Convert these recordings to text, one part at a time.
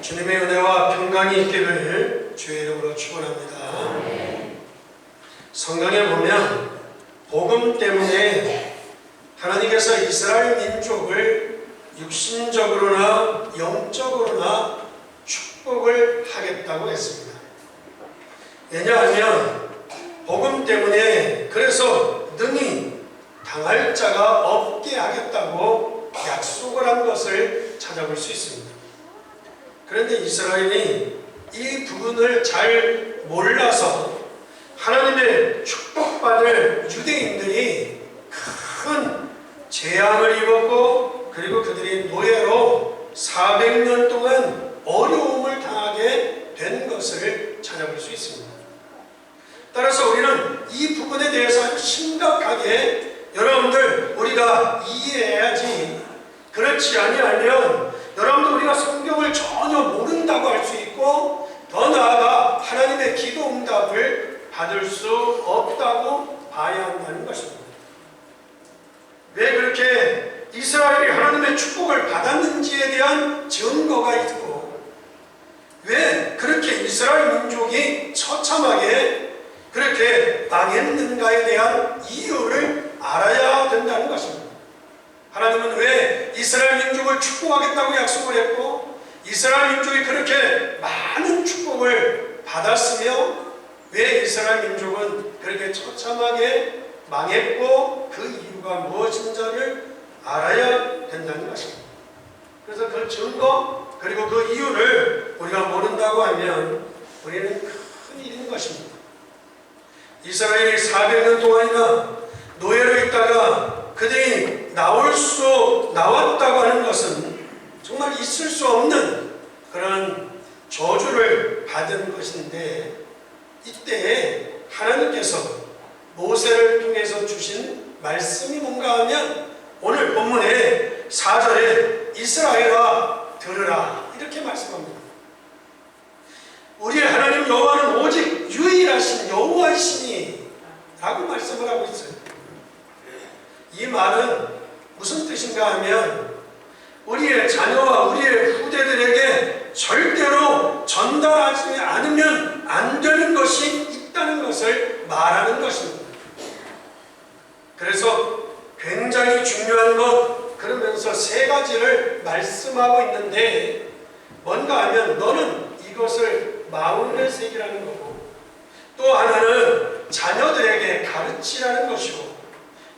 주님의 은혜와 평강이 있기를 주의 이름으로 축원합니다. 성경에 보면 복음 때문에 하나님께서 이스라엘 민족을 육신적으로나 영적으로나 축복을 하겠다고 했습니다. 왜냐하면 복음 때문에 그래서 능히 당할 자가 없게 하겠다고 약속을 한 것을 찾아볼 수 있습니다. 그런데 이스라엘이 이 부분을 잘 몰라서 하나님의 축복받을 유대인들이 큰 재앙을 입었고, 그리고 그들이 노예로 400년 동안 어려움을 당하게 된 것을 찾아볼 수 있습니다. 따라서 우리는 이 부분에 대해서 아주 심각하게 여러분들 우리가 이해해야지, 그렇지 아니하면 여러분들 우리가 성경을 전혀 모른다고 할 수 있고, 더 나아가 하나님의 기도 응답을 받을 수 없다고 봐야 한다는 것입니다. 왜 그렇게 이스라엘이 하나님의 축복을 받았는지에 대한 증거가 있고, 왜 그렇게 이스라엘 민족이 처참하게 그렇게 망했는가에 대한 이유를 알아야 된다는 것입니다. 하나님은 왜 이스라엘 민족을 축복하겠다고 약속을 했고, 이스라엘 민족이 그렇게 많은 축복을 받았으며, 왜 이스라엘 민족은 그렇게 처참하게 망했고 그 이유가 무엇인지를 알아야 된다는 것입니다. 그래서 그 증거 그리고 그 이유를 우리가 모른다고 하면 우리는 큰 일인 것입니다. 이스라엘이 400년 동안이나 노예로 있다가 그들이 나왔다고 하는 것은 정말 있을 수 없는 그런 저주를 받은 것인데, 이때 하나님께서 모세를 통해서 주신 말씀이 뭔가 하면 오늘 본문의 4절에 이스라엘아 들으라 이렇게 말씀합니다. 우리의 하나님 여호와는 오직 유일하신 여호와이시니 라고 말씀을 하고 있어요. 이 말은 무슨 뜻인가 하면 우리의 자녀와 우리의 후대들에게 절대로 전달하지 않으면 안 되는 것이 있다는 것을 말하는 것입니다. 그래서 굉장히 중요한 것, 그러면서 세 가지를 말씀하고 있는데, 뭔가 하면 너는 이것을 마음에 새기라는 거고, 또 하나는 자녀들에게 가르치라는 것이고,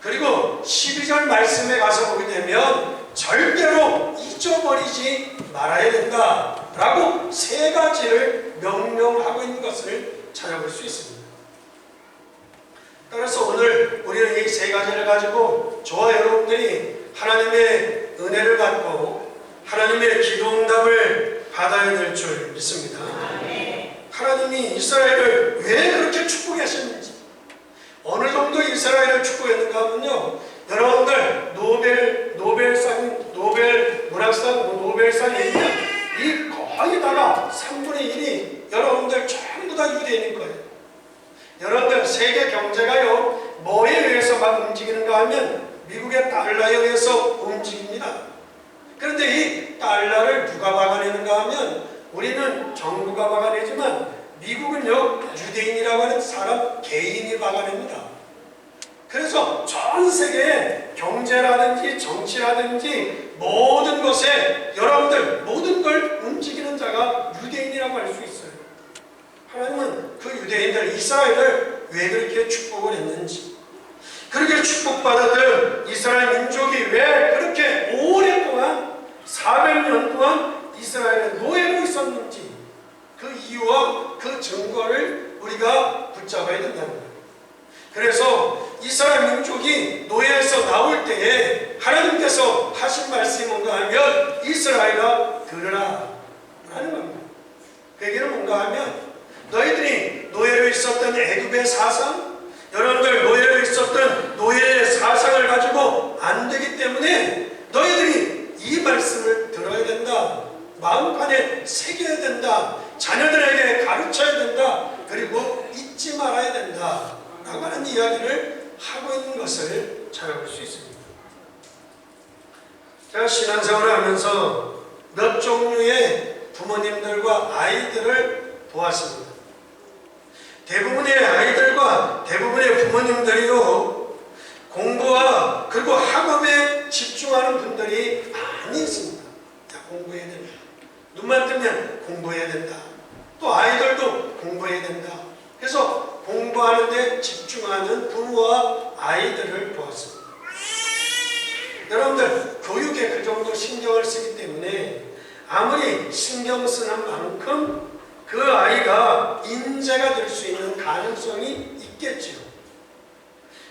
그리고 12절 말씀에 가서 보게 되면 절대로 잊어버리지 말아야 된다 라고 세 가지를 명령하고 있는 것을 찾아볼 수 있습니다. 따라서 오늘 우리는 이 세 가지를 가지고 저와 여러분들이 하나님의 은혜를 받고 하나님의 기도 응답을 받아야 될 줄 믿습니다. 하나님이 이스라엘을 왜 그렇게 축복하셨는지, 어느 정도 이스라엘을 축복했는가 하면요, 여러분들 노벨 문학상, 노벨상이 있는 이 거의 다가 3분의 1이 여러분들 전부 다 유대인일 거예요. 여러분들 세계 경제가요 뭐에 의해서 막 움직이는가 하면 미국의 달러에 의해서 움직입니다. 그런데 이 달러를 누가 막아내는가 하면 우리는 정부가 막아내지만 미국은요 유대인이라고 하는 사람 개인이 막아냅니다. 그래서 전 세계의 경제라든지 정치라든지 모든 것에 여러분들 모든 걸 움직이는 자가 유대인이라고 할 수 있어요. 하나님은 그 유대인들 이스라엘을 왜 그렇게 축복을 했는지, 그렇게 축복받았던 이스라엘 민족이 왜 그렇게 오랫동안 400년 동안 이스라엘의 노예로 있었는지, 그 이유와 그 증거를 우리가 붙잡아야 된다는 거예요. 그래서 이스라엘 민족이 노예에서 나올 때에 하나님께서 하신 말씀이 뭔가 하면 이스라엘아 들으라 하는 겁니다. 그 얘기는 뭔가 하면 너희들이 노예로 있었던 애굽의 사상, 여러분들 노예로 있었던 노예의 사상을 가지고 안 되기 때문에 너희들이 이 말씀을 들어야 된다, 마음판에 새겨야 된다, 자녀들에게 가르쳐야 된다, 그리고 잊지 말아야 된다 라고 하는 이야기를 하고 있는 것을 찾아볼 수 있습니다. 제가 신앙생활을 하면서 몇 종류의 부모님들과 아이들을 보았습니다. 대부분의 아이들과 대부분의 부모님들이요, 공부와 그리고 학업에 집중하는 분들이 많이 있습니다. 자, 공부해야 된다. 눈만 뜨면 공부해야 된다. 또 아이들도 공부해야 된다. 그래서 공부하는 데 집중하는 부모와 아이들을 보았습니다. 여러분들, 교육에 그 정도 신경을 쓰기 때문에 아무리 신경 쓰는 만큼 그 아이가 인재가 될 수 있는 가능성이 있겠지요.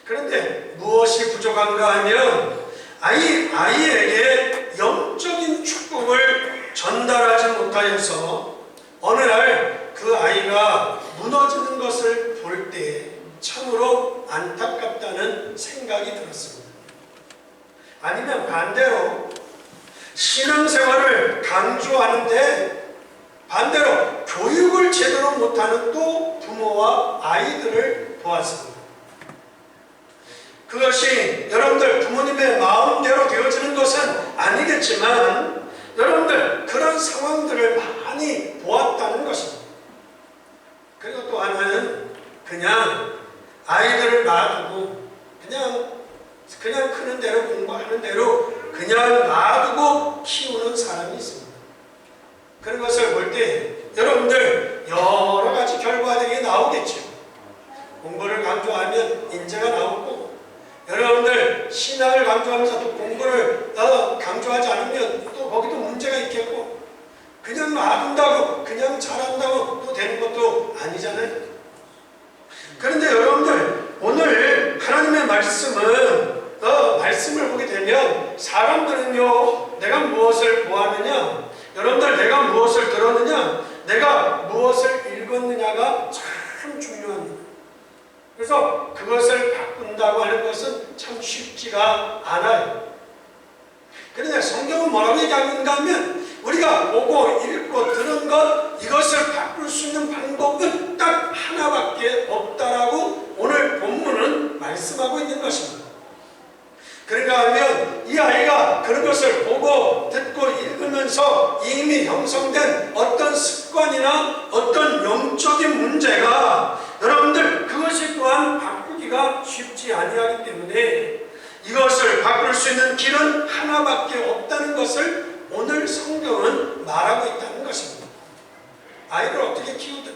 그런데 무엇이 부족한가 하면 아이에게 영적인 축복을 전달하지 못하여서 어느 날 그 아이가 무너지는 것을 볼 때 참으로 안타깝다는 생각이 들었습니다. 아니면 반대로 신앙생활을 강조하는데 반대로 교육을 제대로 못하는 또 부모와 아이들을 보았습니다. 그것이 여러분들 부모님의 마음대로 되어지는 것은 아니겠지만 여러분들 그런 상황들을 많이 보았다는 것입니다. 그리고 또 하나는 그냥 아이들을 놔두고 그냥 크는 대로 공부하는 대로 그냥 놔두고 키우는 사람이 있습니다. 그런 것을 볼 때 여러분들 여러 가지 결과들이 나오겠죠. 공부를 강조하면 인재가 나오고, 여러분들 신앙을 강조하면서 또 공부를 강조하지 않으면 또 거기도 문제가 있겠고, 그냥 놔둔다고 그냥 잘한다고 또 되는 것도 아니잖아요. 그런데 여러분들 오늘 하나님의 말씀을 보게 되면 사람들은요, 내가 무엇을 보았느냐, 여러분들 내가 무엇을 들었느냐, 내가 무엇을 읽었느냐가 참 중요합니다. 그래서 그것을 바꾼다고 하는 것은 참 쉽지가 않아요. 그런데 성경은 뭐라고 얘기하는가 하면 우리가 보고 읽고 들은 것, 이것을 바꿀 수 있는 방법은 딱 하나밖에 없다라고 오늘 본문은 말씀하고 있는 것입니다. 그런가 하면 이 아이가 그런 것을 보고 듣고 읽으면서 이미 형성된 어떤 습관이나 어떤 영적인 문제가 여러분들 그것이 또한 바꾸기가 쉽지 아니하기 때문에 이것을 바꿀 수 있는 길은 하나밖에 없다는 것을 오늘 성경은 말하고 있다는 것입니다. 아이를 어떻게 키우든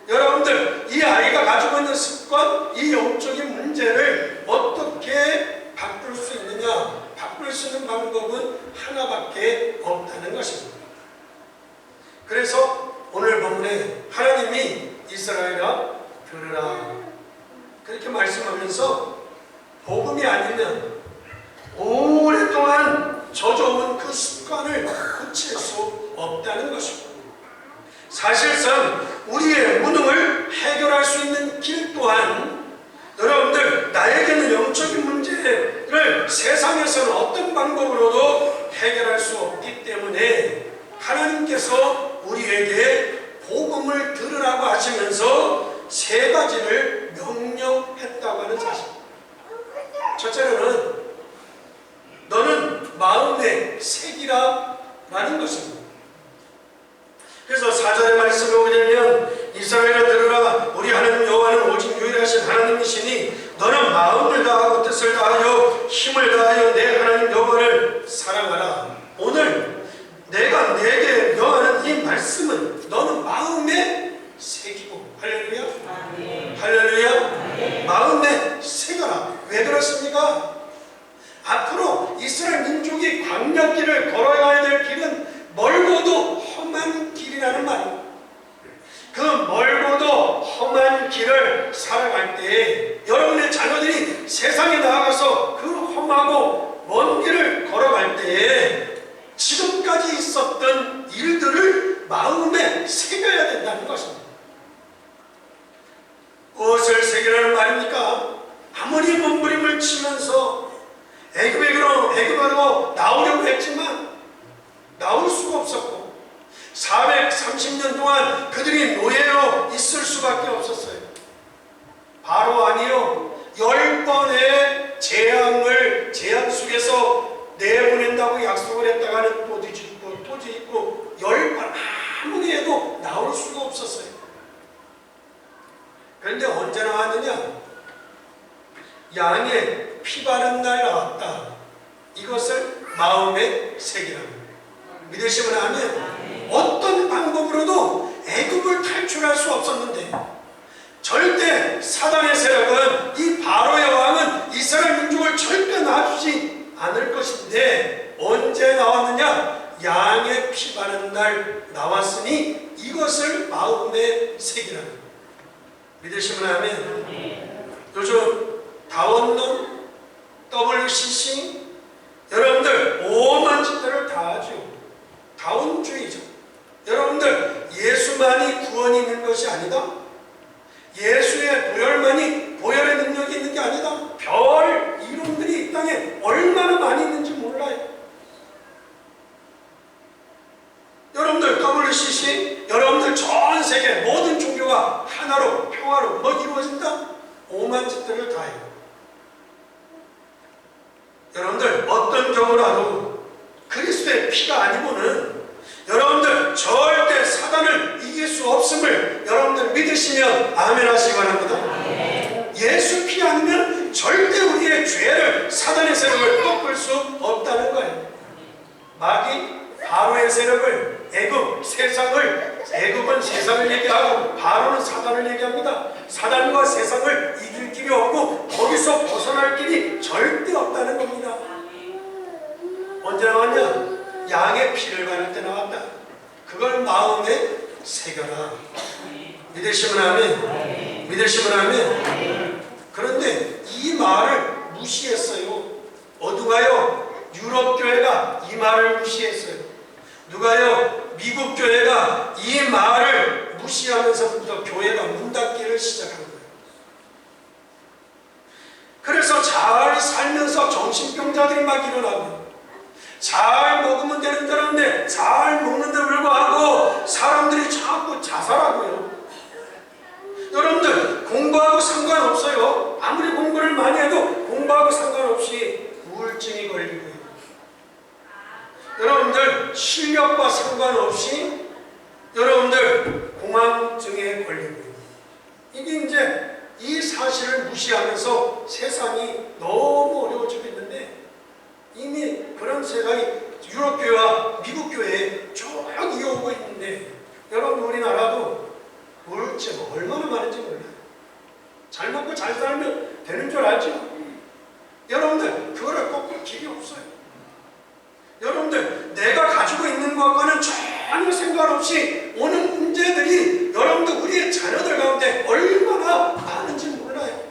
여러분들 이 아이가 가지고 있는 습관, 이 영적인 문제를 어떻게 바꿀 수 있느냐, 바꿀 수 있는 방법은 하나밖에 없다는 것입니다. 그래서 오늘 본문에 하나님이 이스라엘아 들으라 그렇게 말씀하면서 복음이 아니면 오랫동안 져져온 그 습관을 고칠 수 없다는 것입니다. 사실상 우리의 무능을 해결할 수 있는 길 또한 여러분들 나에게는 영적인 문제를 세상에서는 어떤 방법으로도 해결할 수 없기 때문에 하나님께서 우리에게 복음을 들으라고 하시면서 세 가지를 명령했다고 하는 사실입니다. 첫째로는 너는 마음에 새기라 라는 것입니다. 그래서 4절의 말씀을 보게 되면 이스라엘아 들으라 우리 하나님 여호와는 오직 유일하신 하나님이시니 너는 마음을 다하고 뜻을 다하여 힘을 다하여 내 하나님 여호와를 사랑하라. 오늘 내가 내게 명하는 이 말씀은 너는 마음에 새기고, 할렐루야, 할렐루야, 마음에 새겨라. 왜 그렇습니까? 앞으로 이스라엘 민족이 광야길을 걸어가야 될 길은 멀고도 험한 길이라는 말입니다. 그 멀고도 험한 길을 살아갈 때 여러분의 자녀들이 세상에 나아가서 그 험하고 먼 길을 걸어갈 때에 지금까지 있었던 일들을 마음에 새겨야 된다는 것입니다. 무엇을 새기라는 말입니까? 아무리 몸부림을 치면서 애굽으로 나오려고 했지만 나올 수가 없었고 430년 동안 그들이 노예로 있을 수밖에 없었어요. 바로 아니요 10번의 재앙 속에서 내보낸다고 약속을 했다가는 또 뒤집고 또 뒤집고 10번 양의 피 바른 날 나왔다. 이것을 마음에 새기라는 거예요. 믿으시면 하면 어떤 방법으로도 애굽을 탈출할 수 없었는데 절대 사단의 세력은 이 바로의 왕은 이스라엘 민족을 절대 놔주지 않을 것인데 언제 나왔느냐? 양의 피 바른 날 나왔으니 이것을 마음에 새기라는 거예요. 믿으시면 하면 요즘 다원론, WCC 여러분들 오만 집회를 다 하죠. 다원주의죠. 여러분들 예수만이 구원이 있는 것이 아니다. 예수의 보혈만이 보혈의 능력이 있는 게 아니다. 별 이론들이 이 땅에 얼마나 많이 있는지 몰라요. 여러분들 WCC, 여러분들 전 세계 모든 종교가 하나로 평화로 이루어진다. 오만 집회를 다 해요. 여러분들 어떤 경우라도 그리스도의 피가 아니고는 여러분들 절대 사단을 이길 수 없음을 여러분들 믿으시면 아멘 하시기 바랍니다. 예수 피 아니면 절대 우리의 죄를 사단의 세력을 꺾을 수 없다는 거예요. 마귀 바로의 세력을 애굽 세상을 애굽은 세상을 얘기하고 바로는 사단을 얘기합니다. 사단과 세상을 이길 길이 없고 거기서 벗어날 길이 절대 없다는 겁니다. 언제 나왔냐? 양의 피를 바를 때 나왔다. 그걸 마음에 새겨라. 믿으시면 아멘. 믿으시면 아멘. 그런데 이 말을 무시했어요. 누가요? 유럽 교회가 이 말을 무시했어요. 누가요? 미국 교회가 이 말을 무시하면서부터 교회가 문 닫기를 시작한 거예요. 그래서 잘 살면서 정신병자들이 막 일어나고 잘 먹으면 되는 줄 알았는데 잘 먹는데 불구하고 사람들이 자꾸 자살하고요. 여러분들 공부하고 상관없어요. 아무리 공부를 많이 해도 공부하고 상관없이 우울증이 걸리고요. 여러분들 실력과 상관없이 여러분들 공황증에 걸리고요. 이게 이제 이 사실을 무시하면서 세상이 너무 어려워지고 있는데 이미 그런 세상이 유럽 교회와 미국 교회에 쭉 이어오고 있는데 여러분 우리나라도 우울증 얼마나 많은지 몰라요. 잘 먹고 잘 살면 되는 줄 알죠? 여러분들 그거를 꺾을 길이 없어요. 여러분들 내가 가지고 있는 것과는 전혀 상관없이 오는 문제들이 여러분들 우리의 자녀들 가운데 얼마나 많은지 몰라요.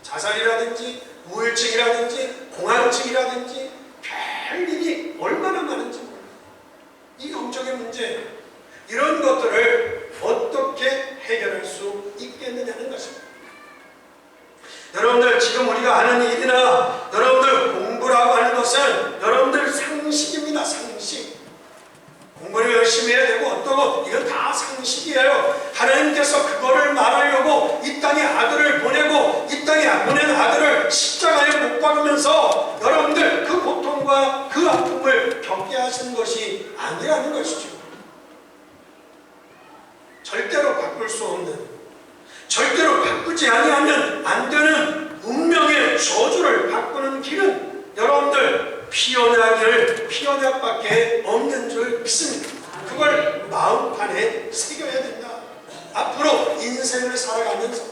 자살이라든지 우울증이라든지 공황증이라든지 별일이 얼마나 많은지 몰라요. 이 영적인 문제 이런 것들을 어떻게 해결할 수 있겠느냐는 것입니다. 여러분들 지금 우리가 하는 일이나 여러분들 공부라고 하는 것은 여러분들 상식입니다. 상식. 공부를 열심히 해야 되고 어떠고 이건 다 상식이에요. 하나님께서 그거를 말하려고 이 땅에 아들을 보내고 이 땅에 보낸 아들을 십자가에 못 박으면서 여러분들 그 고통과 그 아픔을 겪게 하신 것이 아니라는 것이죠. 절대로 바꿀 수 없는 절대로 바꾸지 아니하면 안 되는 운명의 저주를 바꾸는 길은 여러분들 피언약밖에 없는 줄 믿습니다. 그걸 마음판에 새겨야 된다. 앞으로 인생을 살아가면서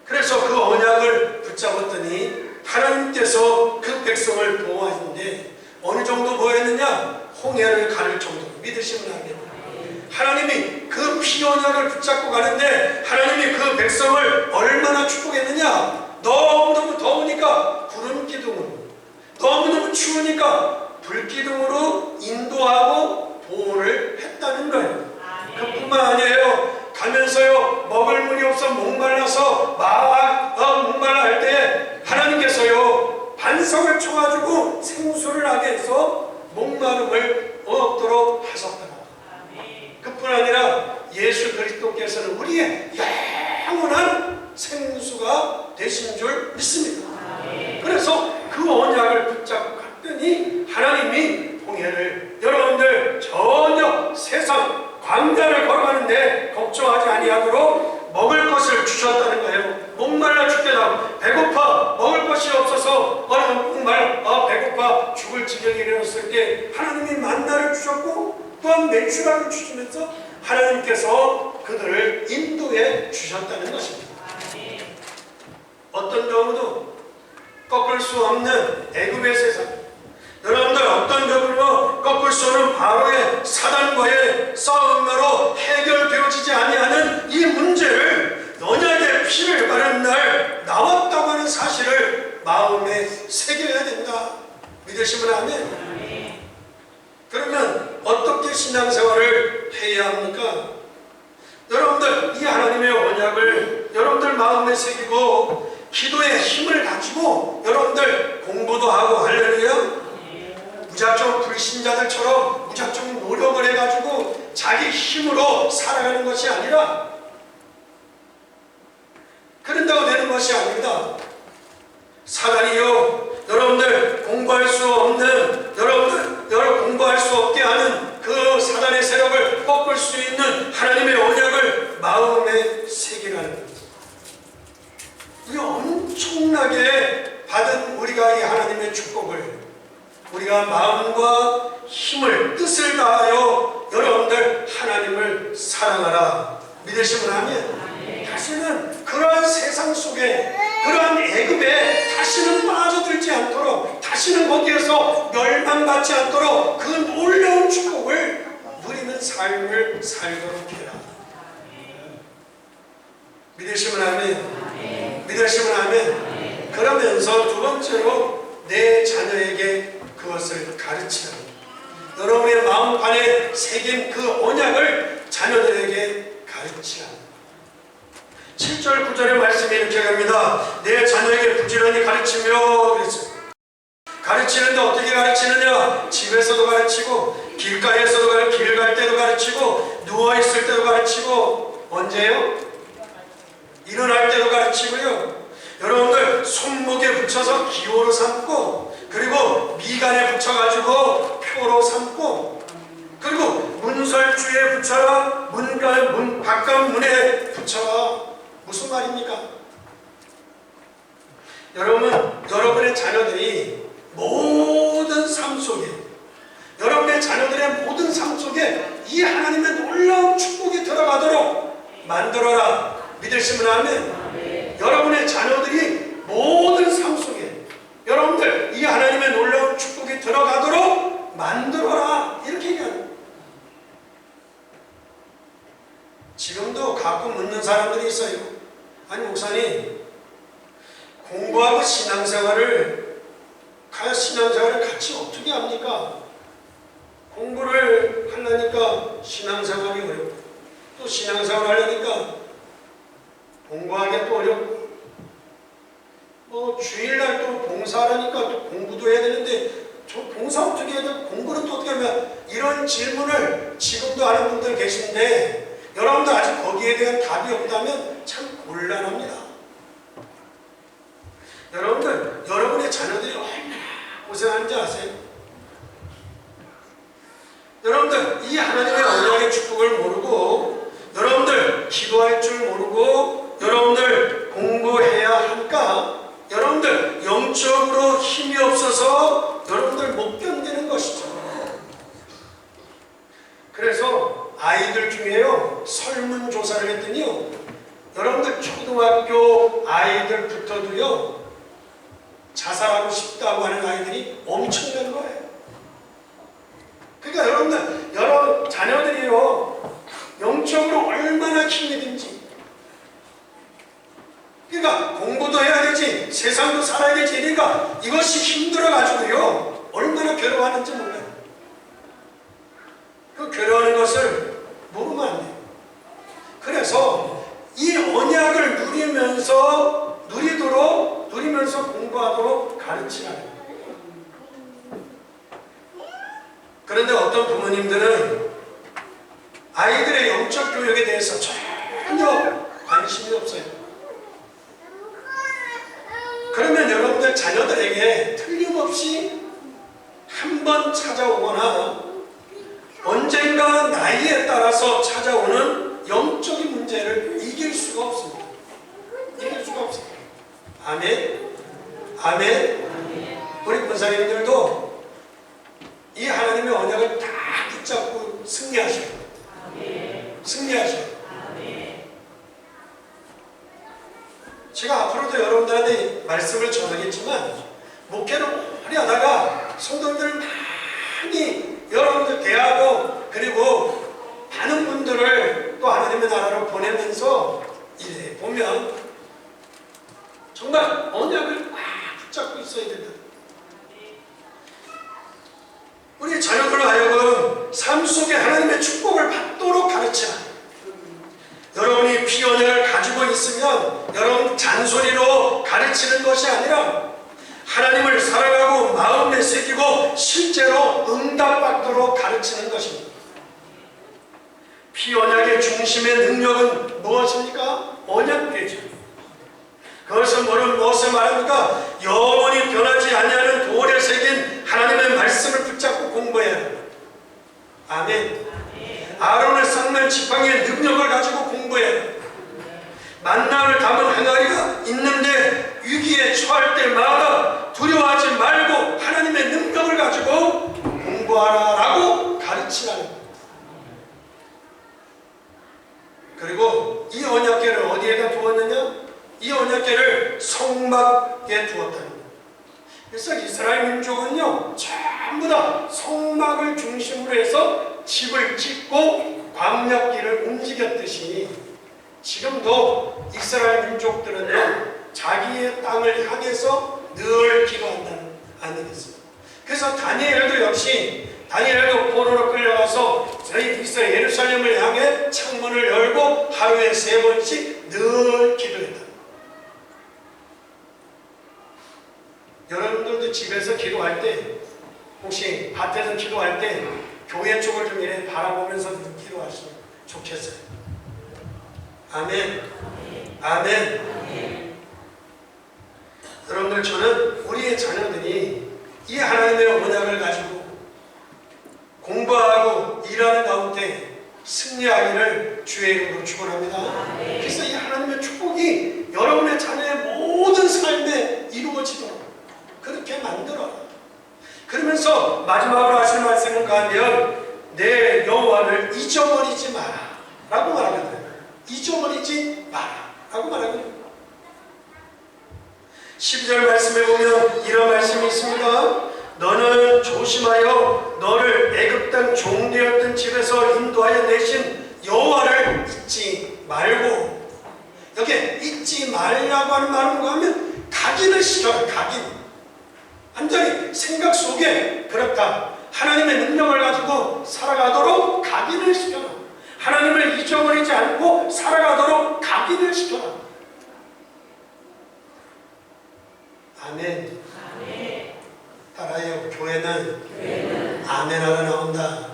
그래서 그 언약을 붙잡았더니 하나님께서 그 백성을 보호하는데 어느 정도 보호했느냐? 홍해를 가를 정도로 믿으시면 합니다. 하나님이 그 피언약을 붙잡고 가는데 하나님이 그 백성을 얼마나 축복했느냐? 너무너무 더우니까 구름 기둥으로 너무너무 추우니까 불 기둥으로 인도하고 보호를 했다는 거예요. 그뿐만 아니에요. 가면서요 먹을 물이 없어 목말라서 목말라 할 때 하나님께서요 반석을 쳐가지고 생수를 하게 해서 목마름을 얻도록 하셨다. 그뿐 아니라 예수 그리스도께서는 우리의 영원한 생수가 되신 줄 믿습니다. 그래서 그 언약을 붙잡고 갔더니 하나님이 홍해를 여러분들 전혀 세상 광야를 걸어가는데 걱정하지 아니하도록 먹을 것을 주셨다는 거예요. 문제를 일어났을 때 하나님이 만나를 주셨고 또한 메추라를 주시면서 하나님께서 그들을 인도해 주셨다는 것입니다. 어떤 경우도 꺾을 수 없는 애굽의 세상, 여러분들 어떤 경우로 꺾을 수 없는 바로의 사단과의 싸움으로 해결되어지지 아니하는 이 문제를 언약의 피를 바른 날 나왔다고 하는 사실을 마음에 새겨야 된다. 믿으시면 아멘. 그러면 어떻게 신앙생활을 해야 합니까? 여러분들 이 하나님의 언약을 여러분들 마음에 새기고 기도의 힘을 가지고 여러분들 공부도 하고 할렐루야, 무작정 불신자들처럼 무작정 노력을 해가지고 자기 힘으로 살아가는 것이 아니라, 그런다고 되는 것이 아닙니다. 사단이요, 여러분들 공부할 수 없는, 여러분 공부할 수 없게 하는 그 사단의 세력을 꺾을 수 있는 하나님의 언약을 마음에 새기라는 겁니다. 이 엄청나게 받은 우리가 이 하나님의 축복을 우리가 마음과 힘을 뜻을 다하여 여러분들 하나님을 사랑하라. 믿으시면 아멘. 다시는 그러한 세상 속에, 그러한 애굽에 다시는 빠져들지 않도록, 다시는 거기에서 멸망받지 않도록 그 놀라운 축복을 누리는 삶을 살도록 해라. 믿으시면 아멘. 믿으시면 아멘. 그러면서 두 번째로 내 자녀에게 그것을 가르치라. 여러분의 마음판에 새긴 그 언약을 자녀들에게 가르치라. 7절 9절의 말씀이 이렇게 갑니다. 내 자녀에게 부지런히 가르치며 그랬어요. 가르치는데 어떻게 가르치느냐? 집에서도 가르치고, 길가에서도 가르치고, 길 갈 때도 가르치고, 누워있을 때도 가르치고, 언제요? 일어날 때도 가르치고요. 여러분들 손목에 붙여서 기호로 삼고, 그리고 미간에 붙여가지고 표로 삼고, 그리고 문설주에 붙여라, 바깥 문에 붙여라. 무슨 말입니까? 여러분의 자녀들이 모든 삶 속에, 여러분의 자녀들의 모든 삶 속에 이 하나님의 놀라운 축복이 들어가도록 만들어라. 믿으시면 아멘. 여러분의 자녀들이 모든 삶 속에 여러분들 이 하나님의 놀라운 축복이 들어가도록 만들어라. 이렇게 얘기합니다. 지금도 가끔 묻는 사람들이 있어요. 아니 목사님, 공부하고 신앙생활을 같이 어떻게 합니까? 공부를 하려니까 신앙생활이 어렵고, 또 신앙생활 하려니까 공부하기가 또 어렵고, 주일날 또 봉사하려니까 또 공부도 해야 되는데 저 봉사 어떻게 해야 돼? 공부는 또 어떻게 하면, 이런 질문을 지금도 하는 분들 계신데 여러분들 아직 거기에 대한 답이 없다면 참 곤란합니다. 여러분들, 여러분의 자녀들이 얼마나 고생하는지 아세요? 여러분들 이 하나님의 언약의 축복을 모르고, 여러분들 기도할 줄 모르고, 여러분들 공부해야 할까? 여러분들 영적으로 힘이 없어서 여러분들 못 견디는 것이죠. 그래서 아이들 중에요, 설문조사를 했더니요, 여러분들 초등학교 아이들부터도요 자살하고 싶다고 하는 아이들이 엄청난 거예요. 그러니까 여러분 자녀들이요 영적으로 얼마나 힘이 든지, 그러니까 공부도 해야 되지, 세상도 살아야 되지, 그러니까 이것이 힘들어가지고요 얼마나 괴로워하는지 몰라요. 그 괴로워하는 것을 모르면 안 돼요. 그래서 이 언약을 누리면서 공부하도록 가르치라는 거예요. 그런데 어떤 부모님들은 아이들의 영적 교육에 대해서 전혀 관심이 없어요. 그러면 여러분들 자녀들에게 틀림없이 한 번 찾아오거나 언젠가 나이에 따라서 찾아오는 영적인 문제를 이길 수가 없습니다. 이길 수가 없습니다. 아멘. 아멘. 우리 권사님들도 붙잡고 승리하셔요. 승리하셔요. 제가 앞으로도 여러분들한테 말씀을 전하겠지만, 목회를 오래 하다가 성도들 많이 여러분들 대하고, 그리고 많은 분들을 또 하나님의 나라로 보내면서 이래 보면 정말 언약을 꽉 붙잡고 있어야 된다. 우리 자녀들로 하여금 삶 속에 하나님의 축복을 받도록 가르치라. 여러분이 피언약을 가지고 있으면 여러분 잔소리로 가르치는 것이 아니라 하나님을 사랑하고 마음에 새기고 실제로 응답받도록 가르치는 것입니다. 피언약의 중심의 능력은 무엇입니까? 언약궤죠. 그것은 무엇을 말합니까? 영원히 변하지 아니하는 돌에 새긴 하나님의 말씀을 붙잡고 공부해야 합니다. 아멘. 아론을 쌓는 지팡이의 능력을 가지고 공부해야 합니다. 만나를 담은 항아리가 있는데 위기에 처할 때마다 두려워하지 말고 하나님의 능력을 가지고 공부하라라고 가르치라는 겁니다. 그리고 이 언약궤를 어디에다 두었느냐? 이 언약궤를 성막에 두었다는 거예요. 그래서 이스라엘 민족은요, 전부 다 성막을 중심으로 해서 집을 짓고 광야길을 움직였듯이 지금도 이스라엘 민족들은요, 자기의 땅을 향해서 늘 기도한다는 아니겠습니까? 그래서 다니엘도 역시 다니엘도 포로로 끌려가서 저희 이스라엘 예루살렘을 향해 창문을 열고 하루에 3번씩 늘 기도했다. 여러분들도 집에서 기도할 때, 혹시 밭에서 기도할 때 교회 쪽을 좀 이렇게 바라보면서 기도하시면 좋겠어요. 아멘. 아멘. 여러분들, 저는 우리의 자녀들이 이 하나님의 언약을 가지고 공부하고 일하는 가운데 승리하기를 주의 이름으로 축원합니다. 그래서 이 하나님의 축복이 여러분의 자녀의 모든 삶에 이루어지도록 그렇게 만들어라. 그러면서 마지막으로 하시는 말씀을 가면 내 여호와를 잊어버리지 마라 라고 말하거든요. 잊어버리지 마라 라고 말하거든요. 12절 말씀에 보면 이런 말씀이 있습니다. 너는 조심하여 너를 애굽 땅 종되었던 집에서 인도하여 내신 여호와를 잊지 말고, 여기 잊지 말라고 하는 말은 뭐하면 각인을 시켜라. 각인. 완전히 생각 속에 그렇다, 하나님의 능력을 가지고 살아가도록 각인을 시켜라. 하나님을 잊어버리지 않고 살아가도록 각인을 시켜라. 아멘. 따라요. 교회는 아멘하러 나온다.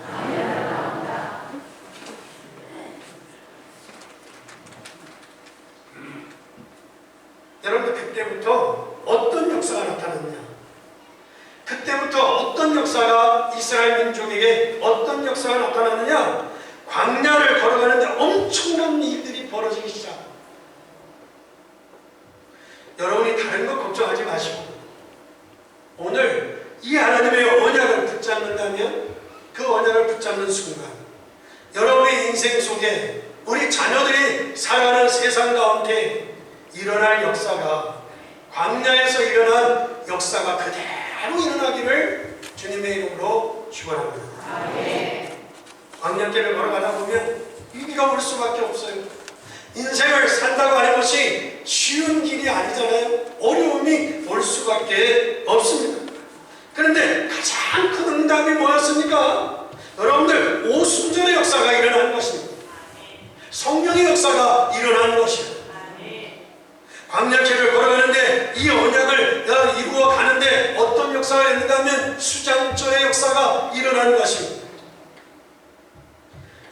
여러분들, 그때부터 어떤 역사가 나타났냐? 그때부터 어떤 역사가 이스라엘 민족에게 어떤 역사가 나타났느냐? 광야를 걸어가는데 엄청난 일들이 벌어지기 시작. 여러분이 다른 거 걱정하지 마시고 오늘 이 하나님의 언약을 붙잡는다면 그 언약을 붙잡는 순간 여러분의 인생 속에 우리 자녀들이 살아가는 세상 가운데 일어날 역사가, 광야에서 일어난 역사가 그대로 일어나기를 주님의 이름으로 축원합니다. 광야길을 걸어가다 보면 위기가 올 수밖에 없어요. 인생을 산다고 하는 것이 쉬운 길이 아니잖아요. 어려움이 올 수밖에 없습니다. 그런데 가장 큰 응답이 뭐였습니까? 여러분들, 오순절의 역사가 일어나는 것입니다. 성령의 역사가 일어나는 것입니다. 광야길을 걸어가는데 이 언약을 이루어 가는데 어떤 역사가 있는가 하면 수장절의 역사가 일어나는 것입니다.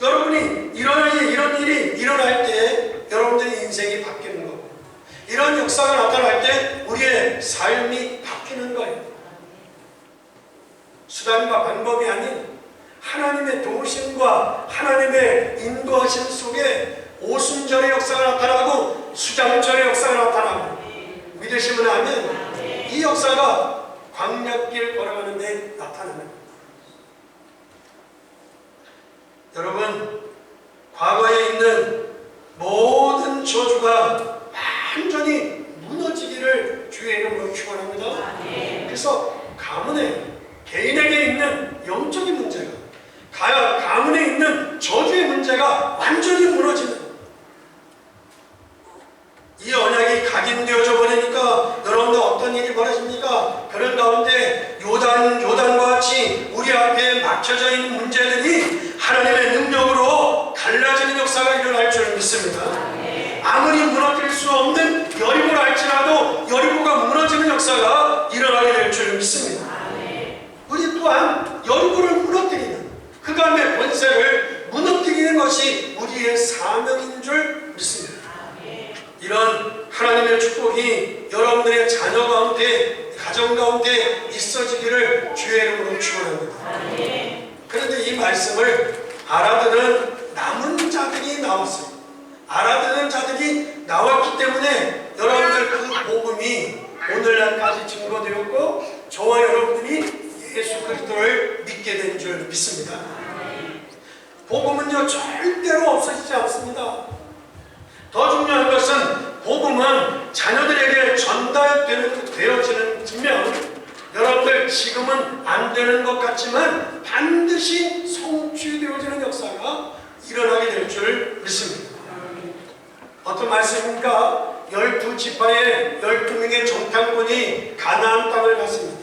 여러분이 이런 일이 일어날 때 여러분들의 인생이 바뀌는 거고, 이런 역사가 나타날 때 우리의 삶이 바뀌는 거예요. 수단과 방법이 아닌 하나님의 도우심과 하나님의 인도하심 속에 오순절의 역사가 나타나고 수장절의 역사가 나타나고, 믿으시면 아멘. 이 역사가 광야길 걸어가는 데 나타나는 거예요. 여러분, 과거에 있는 모든 저주가 완전히 무너지기를 주의 이름으로 축원합니다. 그래서 가문에, 개인에게 있는 영적인 문제가, 가문에 있는 저주의 문제가 완전히 무너지는, 이 언약이 각인되어져 버리니까 여러분들 어떤 일이 벌어집니까? 그런 가운데 요단과 같이 우리 앞에 막혀져 있는 문제들이 하나님의 능력으로 갈라지는 역사가 일어날 줄 믿습니다. 아무리 무너뜨릴 수 없는 여리고를 할지라도 여리고가 무너지는 역사가 일어나게 될 줄 믿습니다. 우리 또한 여리고를 무너뜨리는, 흑암의 권세를 무너뜨리는 것이 우리의 사명인 줄 믿습니다. 이런 하나님의 축복이 여러분들의 자녀 가운데, 가정 가운데 있어지기를 주의 이름으로 축원합니다. 그런데 이 말씀을 알아듣는 남은 자들이 나왔어요. 알아듣는 자들이 나왔기 때문에 여러분들 그 복음이 오늘날까지 증거되었고 저와 여러분들이 예수 그리스도를 믿게 된 줄 믿습니다. 복음은요 절대로 없어지지 않습니다. 더 중요한 것은 복음은 자녀들에게 전달되어지는 증명, 여러분들 지금은 안 되는 것 같지만 반드시 성취되어지는 역사가 일어나게 될 줄 믿습니다. 어떤 말씀입니까? 12지파의 12명의 정탐꾼이 가나안 땅을 갔습니다.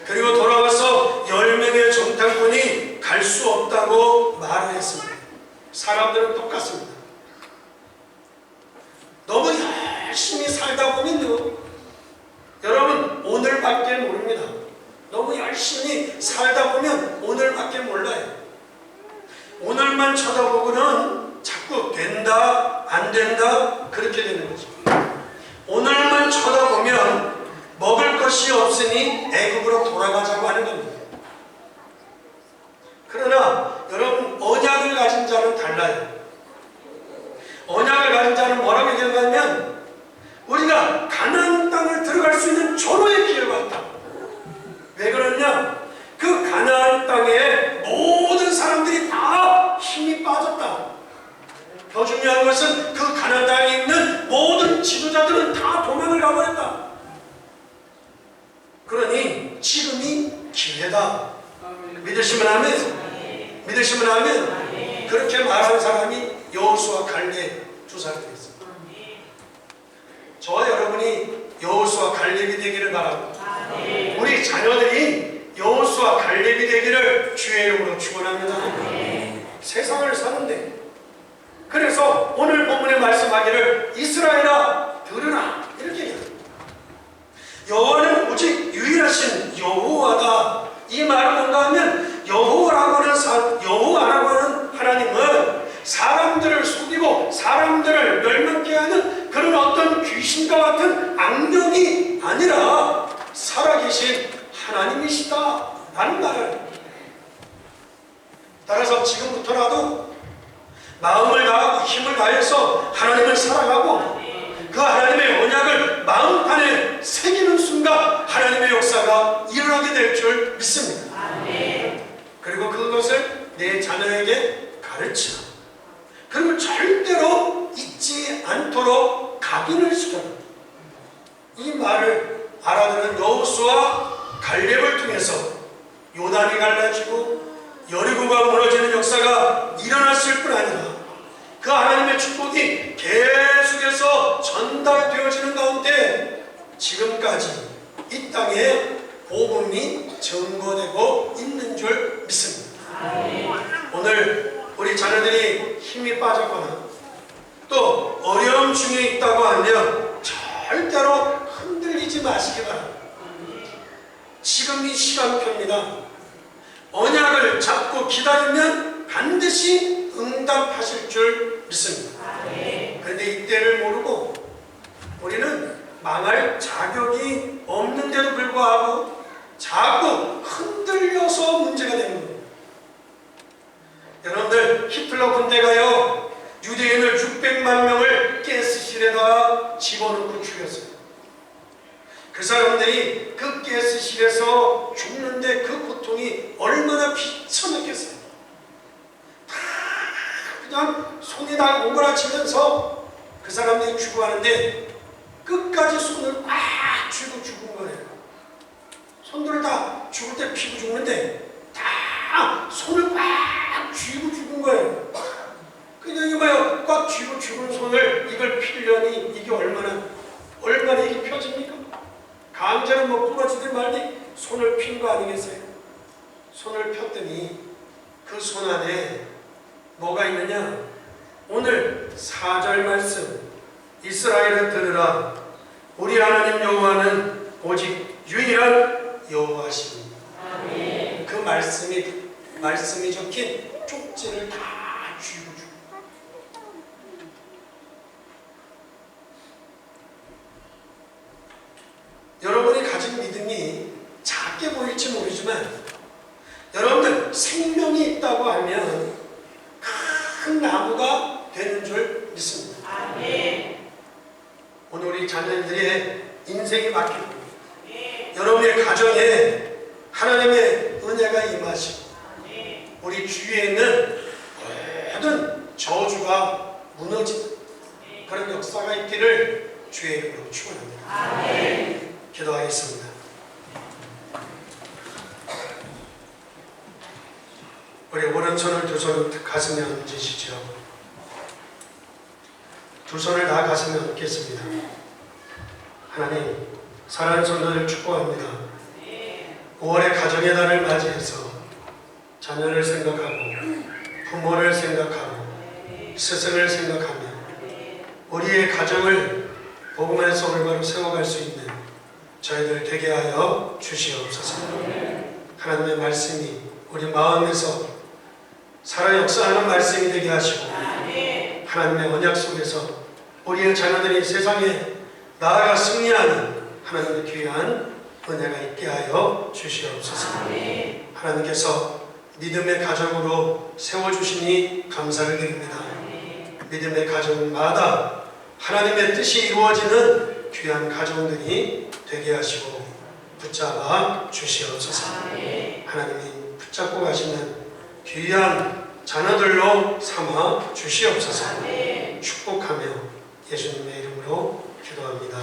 그리고 돌아와서 10명의 정탐꾼이 갈 수 없다고 말을 했습니다. 사람들은 똑같습니다. 너무 열심히 살다 보면요, 여러분 오늘밖에 모릅니다. 너무 열심히 살다 보면 오늘밖에 몰라요. 오늘만 쳐다보고는 자꾸 된다 안 된다 그렇게 되는 거죠. 오늘만 쳐다보면 먹을 것이 없으니 애굽으로 돌아가자고 하는 겁니다. 그러나 여러분 언약을 가진 자는 달라요. 언약을 가진 자는 뭐라고 얘기하냐면 우리가 가나안 땅을 들어갈 수 있는 절호의 기회를 받았다. 왜 그러냐? 그 가나안 땅에 모든 사람들이 다 힘이 빠졌다. 더 중요한 것은 그 가나안 땅에 있는 모든 지도자들은 다 도망을 가버렸다. 그러니 지금이 기회다. 믿으시면 아멘. 믿으시면 아멘. 그렇게 말하는 사람이 여호수아 갈렙 두 사람이 있습니다. 저와 여러분이 여호수아 갈렙이 되기를 바랍니다. 우리 자녀들이 여호수아 갈렙이 되기를 주의 이름으로 축원합니다. 세상을 사는데, 그래서 오늘 본문에 말씀하기를 이스라엘아 들으라 이렇게 얘기합니다. 여호와는 오직 유일하신 여호와다. 이 말은 뭔가 하면 여호와라고 하는 하나님은 사람들을 속이고 사람들을 멸망케 하는 그런 어떤 귀신과 같은 악령이 아니라 살아계신 하나님이시다 라는 말을, 따라서 지금부터라도 마음을 다하고 힘을 다해서 하나님을 살아가고 그 하나님의 언약을 마음판에 새기는 순간 하나님의 역사가 일어나게 될 줄 믿습니다. 그리고 그것을 내 자녀에게 가르쳐, 그리고 절대로 잊지 않도록 각인을 시켜라. 이 말을 알아듣는 여호수아 갈렙을 통해서 요단이 갈라지고 여리고가 무너지는 역사가 일어났을 뿐 아니라 그 하나님의 축복이 계속해서 전달되어지는 가운데 지금까지 이 땅에 복음이 증거되고 있는 줄 믿습니다. 오늘 우리 자녀들이 힘이 빠졌거나 또 어려움 중에 있다고 하면 절대로 흔들리지 마시기 바랍니다. 지금이 시간표입니다. 언약을 잡고 기다리면 반드시 응답하실 줄 믿습니다. 그런데 이때를 모르고 우리는 망할 자격이 없는데도 불구하고 자꾸 흔들려서 문제가 되는 겁니다. 여러분들 히틀러 군대가요 유대인을 600만 명을 가스실에다가 집어넣고 죽였어요. 그 사람들이 그 가스실에서 죽는데 그 고통이 얼마나 비참했겠어요. 다 막 오그라치면서 그 사람들이 죽어가는데 끝까지 손을 꽉 쥐고 죽은 거예요. 손들을 다 죽을 때 피고 죽는데 다 손을 꽉 쥐고 죽은 거예요. 그냥 이거 봐요. 꽉 쥐고 죽은 손을 이걸 피려니 이게 얼마나 이게 펴집니까? 강제로 뭐 부러지든 말든 손을 핀 거 아니겠어요? 손을 폈더니 그 손 안에 뭐가 있느냐? 오늘 4절 말씀, 이스라엘을 들으라. 우리 하나님 여호와는 오직 유일한 여호와시니. 그 말씀이 적힌 쪽지를 다 쥐고 죽어. 여러분이 가진 믿음이 작게 보일지 모르지만 여러분들 생명이 있다고 하면 큰 나무가 되는 줄 믿습니다. 오늘 우리 자녀들의 인생이 맡기고 여러분의 가정에 하나님의 은혜가 임하시고 우리 주위에 있는 모든 저주가 무너지는 그런 역사가 있기를 주의 이름으로 축원합니다. 기도하겠습니다. 우리 오른손을 두 손 가슴에 얹으시죠. 두 손을 다 가슴에 얹겠습니다. 하나님, 사랑하는 성도들 축복합니다. 5월의 가정의 달을 맞이해서 자녀를 생각하고 부모를 생각하고 스승을 생각하며 우리의 가정을 복음의 소울바로 세워갈 수 있는 저희들 되게 하여 주시옵소서. 하나님의 말씀이 우리 마음에서 살아 역사하는 말씀이 되게 하시고 하나님의 언약 속에서 우리의 자녀들이 세상에 나아가 승리하는 하나님의 귀한 은혜가 있게 하여 주시옵소서. 하나님께서 믿음의 가정으로 세워주시니 감사를 드립니다. 믿음의 가정마다 하나님의 뜻이 이루어지는 귀한 가정들이 되게 하시고 붙잡아 주시옵소서. 하나님이 붙잡고 가시는 귀한 자녀들로 삼아 주시옵소서. 축복하며 예수님의 이름으로 기도합니다.